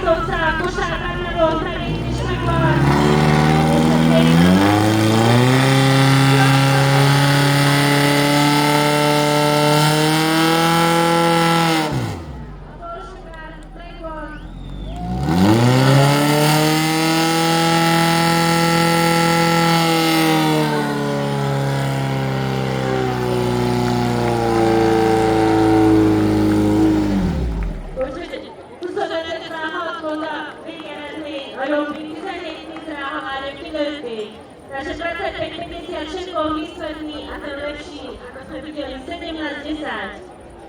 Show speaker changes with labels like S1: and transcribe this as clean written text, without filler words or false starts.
S1: peso sa Kusyakan na Rosary District 1. Gusto na trabaho ko na bigyan ayong bigyan sa hangalan pinulti. Nasa present technical section commission ni Atalashi, at sa bigyan sa